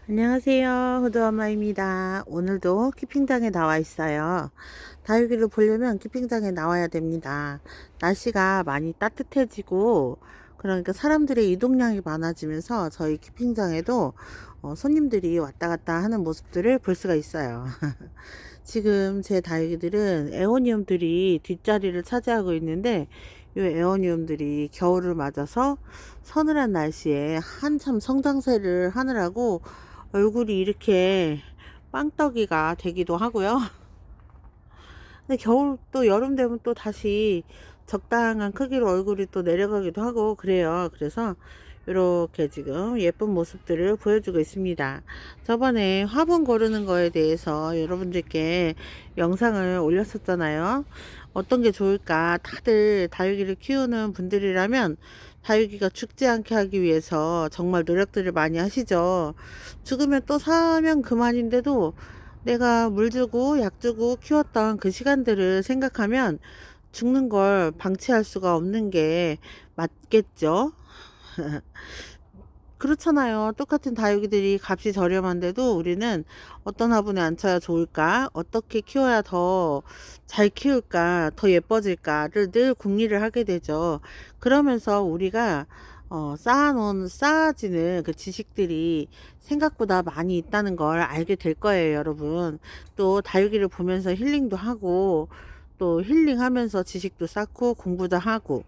안녕하세요. 호두엄마입니다. 오늘도 키핑장에 나와 있어요. 다육이를 보려면 키핑장에 나와야 됩니다. 날씨가 많이 따뜻해지고 그러니까 사람들의 이동량이 많아지면서 저희 키핑장에도 손님들이 왔다 갔다 하는 모습들을 볼 수가 있어요. 지금 제 다육이들은 에오니움들이 뒷자리를 차지하고 있는데 이 에오니움들이 겨울을 맞아서 서늘한 날씨에 한참 성장세를 하느라고 얼굴이 이렇게 빵떡이가 되기도 하고요. 근데 겨울 또 여름 되면 또 다시 적당한 크기로 얼굴이 또 내려가기도 하고 그래요. 그래서 이렇게 지금 예쁜 모습들을 보여주고 있습니다. 저번에 화분 고르는 거에 대해서 여러분들께 영상을 올렸었잖아요. 어떤 게 좋을까? 다들 다육이를 키우는 분들이라면 다육이가 죽지 않게 하기 위해서 정말 노력들을 많이 하시죠. 죽으면 또 사면 그만인데도 내가 물 주고 약 주고 키웠던 그 시간들을 생각하면 죽는 걸 방치할 수가 없는 게 맞겠죠. 그렇잖아요. 똑같은 다육이들이 값이 저렴한데도 우리는 어떤 화분에 앉혀야 좋을까? 어떻게 키워야 더 잘 키울까? 더 예뻐질까를 늘 궁리를 하게 되죠. 그러면서 우리가 쌓아지는 그 지식들이 생각보다 많이 있다는 걸 알게 될 거예요, 여러분. 또 다육이를 보면서 힐링도 하고 또 힐링하면서 지식도 쌓고 공부도 하고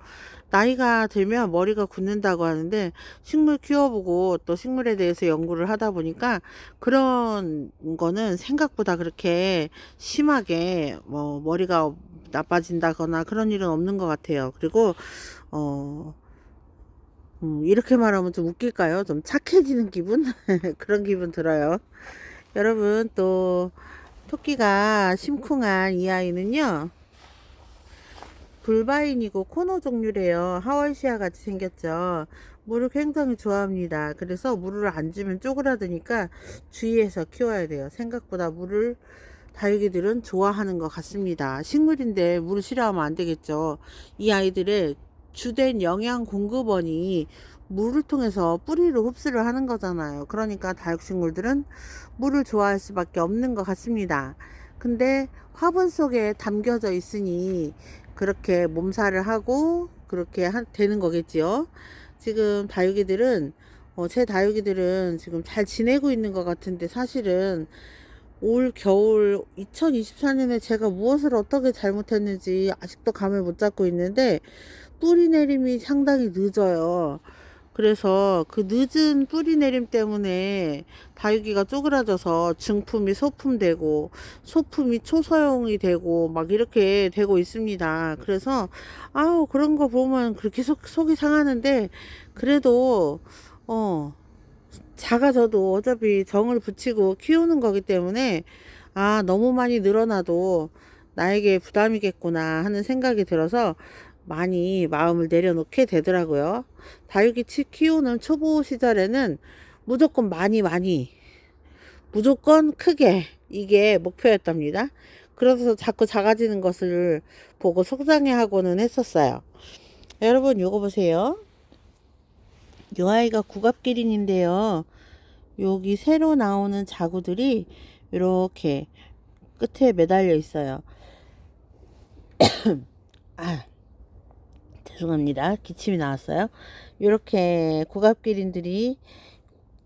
나이가 들면 머리가 굳는다고 하는데 식물 키워보고 또 식물에 대해서 연구를 하다 보니까 그런 거는 생각보다 그렇게 심하게 뭐 머리가 나빠진다거나 그런 일은 없는 것 같아요. 그리고 어 이렇게 말하면 좀 웃길까요? 좀 착해지는 기분? 그런 기분 들어요. 여러분 또 토끼가 심쿵한 이 아이는요. 불바인이고 코노 종류래요. 하월시아 같이 생겼죠. 물을 굉장히 좋아합니다. 그래서 물을 안 주면 쪼그라드니까 주의해서 키워야 돼요. 생각보다 물을 다육이들은 좋아하는 것 같습니다. 식물인데 물을 싫어하면 안 되겠죠. 이 아이들의 주된 영양 공급원이 물을 통해서 뿌리로 흡수를 하는 거잖아요. 그러니까 다육식물들은 물을 좋아할 수밖에 없는 것 같습니다. 근데 화분 속에 담겨져 있으니 그렇게 몸살을 하고 그렇게 되는 거겠지요. 지금 다육이들은 제 다육이들은 지금 잘 지내고 있는 것 같은데 사실은 올 겨울 2024년에 제가 무엇을 어떻게 잘못했는지 아직도 감을 못 잡고 있는데 뿌리 내림이 상당히 늦어요. 그래서 그 늦은 뿌리 내림 때문에 다육이가 쪼그라져서 증품이 소품되고 소품이 초소형이 되고 막 이렇게 되고 있습니다. 그래서 아우 그런 거 보면 그렇게 속이 상하는데 그래도 어 작아져도 어차피 정을 붙이고 키우는 거기 때문에 아 너무 많이 늘어나도 나에게 부담이겠구나 하는 생각이 들어서 많이 마음을 내려놓게 되더라고요. 다육이 키우는 초보 시절에는 무조건 많이 무조건 크게 이게 목표였답니다. 그래서 자꾸 작아지는 것을 보고 속상해하고는 했었어요. 여러분 요거 보세요. 요 아이가 국압기린인데요. 여기 새로 나오는 자구들이 이렇게 끝에 매달려 있어요. 아, 죄송합니다. 기침이 나왔어요. 이렇게 국압기린들이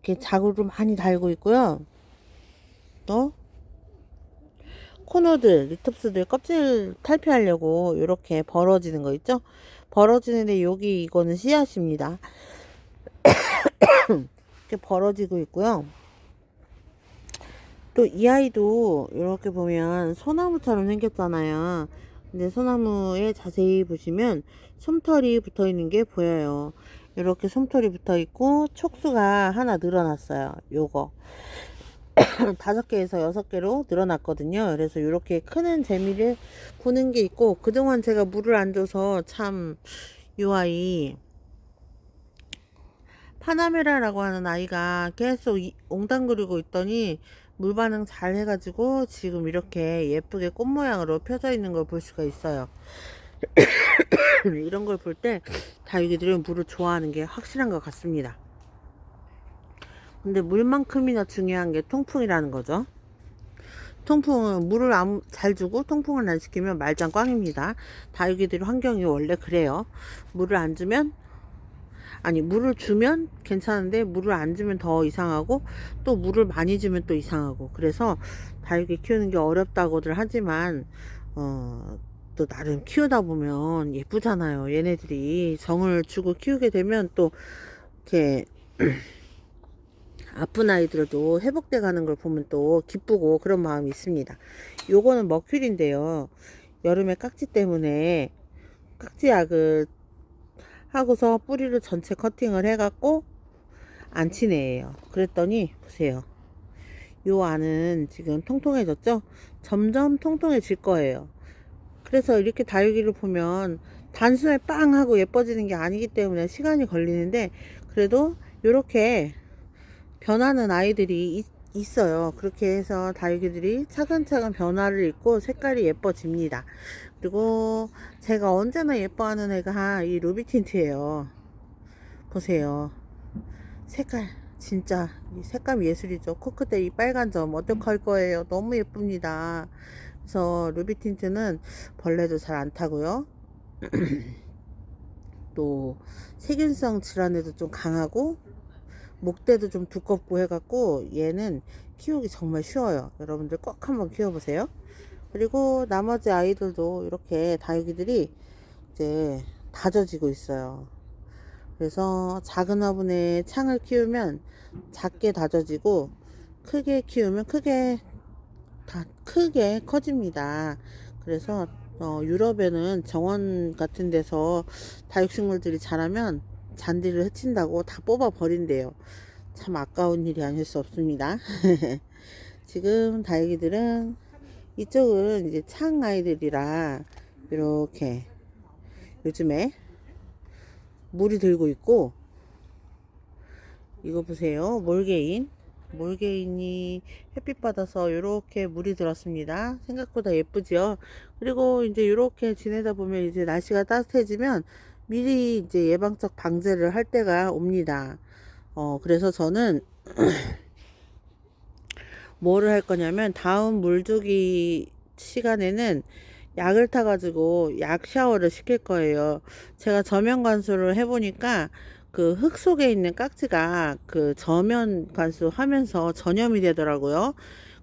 이렇게 자구를 많이 달고 있고요. 또 코너들, 리톱스들 껍질 탈피하려고 이렇게 벌어지는 거 있죠? 벌어지는데 여기 이거는 씨앗입니다. 이렇게 벌어지고 있고요. 또 이 아이도 이렇게 보면 소나무처럼 생겼잖아요. 근데 소나무에 자세히 보시면 솜털이 붙어 있는 게 보여요. 이렇게 솜털이 붙어 있고 촉수가 하나 늘어났어요. 요거 5개에서 6개로 늘어났거든요. 그래서 이렇게 크는 재미를 보는 게 있고 그동안 제가 물을 안 줘서 참 이 아이 파나메라라고 하는 아이가 계속 옹당그리고 있더니 물 반응 잘 해가지고 지금 이렇게 예쁘게 꽃 모양으로 펴져 있는 걸 볼 수가 있어요. 이런 걸 볼 때 다육이들은 물을 좋아하는 게 확실한 것 같습니다. 근데 물만큼이나 중요한 게 통풍이라는 거죠. 통풍은 물을 잘 주고 통풍을 안 시키면 말짱 꽝입니다. 다육이들 환경이 원래 그래요. 물을 안 주면, 아니 물을 주면 괜찮은데 물을 안 주면 더 이상하고, 또 물을 많이 주면 또 이상하고. 그래서 다육이 키우는 게 어렵다고들 하지만 또 나름 키우다 보면 예쁘잖아요. 얘네들이 정을 주고 키우게 되면 또 이렇게 아픈 아이들도 회복돼 가는 걸 보면 또 기쁘고 그런 마음이 있습니다. 요거는 머큐리인데요. 여름에 깍지 때문에 깍지약을 하고서 뿌리를 전체 커팅을 해갖고 안치네예요. 그랬더니 보세요. 요 안은 지금 통통해졌죠? 점점 통통해질 거예요. 그래서 이렇게 다육이를 보면 단숨에 빵 하고 예뻐지는 게 아니기 때문에 시간이 걸리는데, 그래도 이렇게 변하는 아이들이 있어요. 그렇게 해서 다육이들이 차근차근 변화를 입고 색깔이 예뻐집니다. 그리고 제가 언제나 예뻐하는 애가 이 루비틴트예요. 보세요. 색깔 진짜 색감 예술이죠. 코끝에 이 빨간 점 어떡할 거예요. 너무 예쁩니다. 그래서 루비틴트는 벌레도 잘 안 타고요. 또 세균성 질환에도 좀 강하고 목대도 좀 두껍고 해갖고 얘는 키우기 정말 쉬워요. 여러분들 꼭 한번 키워보세요. 그리고 나머지 아이들도 이렇게 다육이들이 이제 다져지고 있어요. 그래서 작은 화분에 창을 키우면 작게 다져지고, 크게 키우면 크게 커집니다. 그래서 유럽에는 정원 같은 데서 다육식물들이 자라면 잔디를 해친다고 다 뽑아 버린대요. 참 아까운 일이 아닐 수 없습니다. 지금 다육이들은 이쪽은 이제 창 아이들이라 이렇게 요즘에 물이 들고 있고, 이거 보세요. 몰개인이 햇빛 받아서 이렇게 물이 들었습니다. 생각보다 예쁘죠. 그리고 이제 이렇게 지내다 보면 이제 날씨가 따뜻해지면 미리 이제 예방적 방제를 할 때가 옵니다. 그래서 저는 뭐를 할 거냐면 다음 물주기 시간에는 약을 타가지고 약 샤워를 시킬 거예요. 제가 저면 관수를 해보니까 그 흙 속에 있는 깍지가 그 저면 관수 하면서 전염이 되더라고요.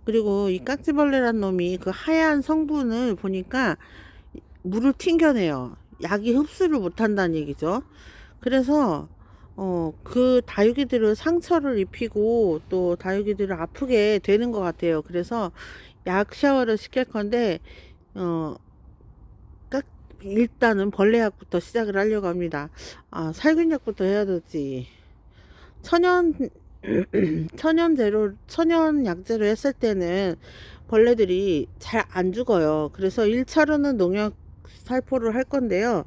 그리고 이 깍지벌레란 놈이 그 하얀 성분을 보니까 물을 튕겨내요. 약이 흡수를 못한다는 얘기죠. 그래서 그 다육이들을 상처를 입히고 또 다육이들을 아프게 되는 것 같아요. 그래서 약 샤워를 시킬 건데 어, 일단은 벌레약부터 시작을 하려고 합니다. 살균약부터 해야 되지. 천연 천연 약재로 했을 때는 벌레들이 잘 안 죽어요. 그래서 1차로는 농약 살포를 할 건데요.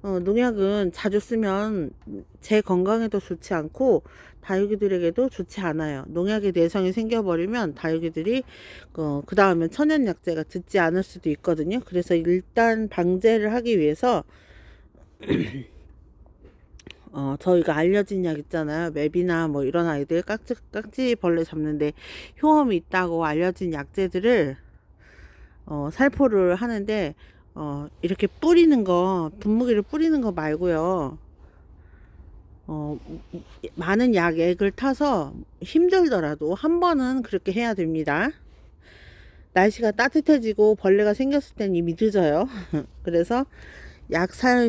농약은 자주 쓰면 제 건강에도 좋지 않고 다육이들에게도 좋지 않아요. 농약에 내성이 생겨버리면 다육이들이 그 다음에 천연약재가 듣지 않을 수도 있거든요. 그래서 일단 방제를 하기 위해서 저희가 알려진 약 있잖아요. 맵이나 뭐 이런 아이들 깍지벌레 잡는데 효험이 있다고 알려진 약재들을 살포를 하는데, 이렇게 뿌리는 거, 분무기를 뿌리는 거 말고요. 많은 약액을 타서 힘들더라도 한 번은 그렇게 해야 됩니다. 날씨가 따뜻해지고 벌레가 생겼을 땐 이미 늦어요. 그래서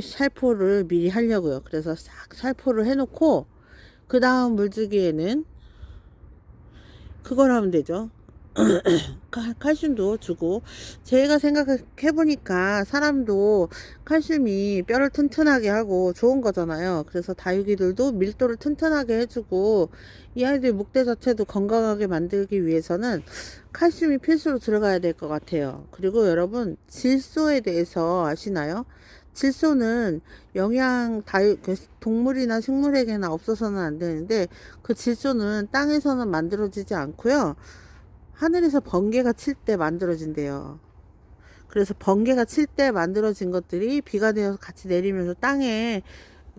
살포를 미리 하려고요. 그래서 싹 살포를 해놓고 그 다음 물주기에는 그걸 하면 되죠. 칼슘도 주고, 제가 생각해 보니까 사람도 칼슘이 뼈를 튼튼하게 하고 좋은 거잖아요. 그래서 다육이들도 밀도를 튼튼하게 해주고 이 아이들 목대 자체도 건강하게 만들기 위해서는 칼슘이 필수로 들어가야 될 것 같아요. 그리고 여러분, 질소에 대해서 아시나요? 질소는 동물이나 식물에게나 없어서는 안 되는데, 그 질소는 땅에서는 만들어지지 않고요. 하늘에서 번개가 칠 때 만들어진대요. 그래서 번개가 칠 때 만들어진 것들이 비가 되어서 같이 내리면서 땅에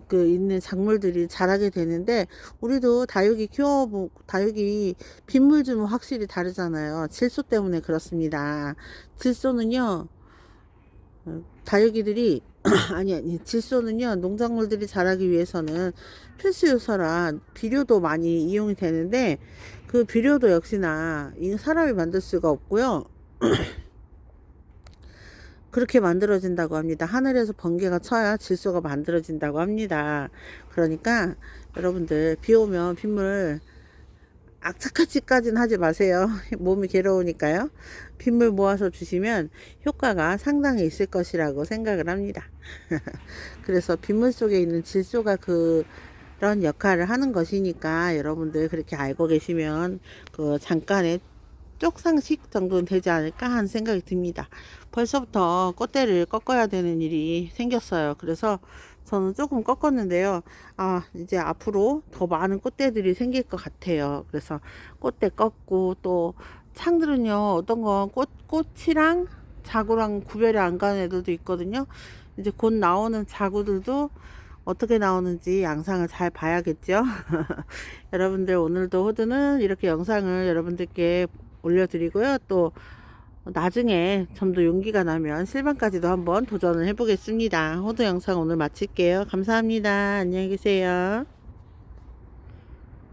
그 있는 작물들이 자라게 되는데, 우리도 다육이 빗물 주면 확실히 다르잖아요. 질소 때문에 그렇습니다. 질소는요, 다육이들이 아니 질소는요, 농작물들이 자라기 위해서는 필수 요소라 비료도 많이 이용이 되는데, 그 비료도 역시나 이 사람이 만들 수가 없고요. 그렇게 만들어진다고 합니다. 하늘에서 번개가 쳐야 질소가 만들어진다고 합니다. 그러니까 여러분들 비 오면 빗물 악착같이까지는 하지 마세요. 몸이 괴로우니까요. 빗물 모아서 주시면 효과가 상당히 있을 것이라고 생각을 합니다. 그래서 빗물 속에 있는 질소가 그런 역할을 하는 것이니까, 여러분들 그렇게 알고 계시면 그 잠깐의 쪽상식 정도는 되지 않을까 하는 생각이 듭니다. 벌써부터 꽃대를 꺾어야 되는 일이 생겼어요. 그래서 저는 조금 꺾었는데요. 이제 앞으로 더 많은 꽃대들이 생길 것 같아요. 그래서 꽃대 꺾고, 또 창들은요, 어떤 건 꽃이랑 자구랑 구별이 안 가는 애들도 있거든요. 이제 곧 나오는 자구들도 어떻게 나오는지 양상을 잘 봐야겠죠. 여러분들, 오늘도 호두는 이렇게 영상을 여러분들께 올려드리고요. 또 나중에 좀 더 용기가 나면 실반까지도 한번 도전을 해보겠습니다. 호두 영상 오늘 마칠게요. 감사합니다. 안녕히 계세요.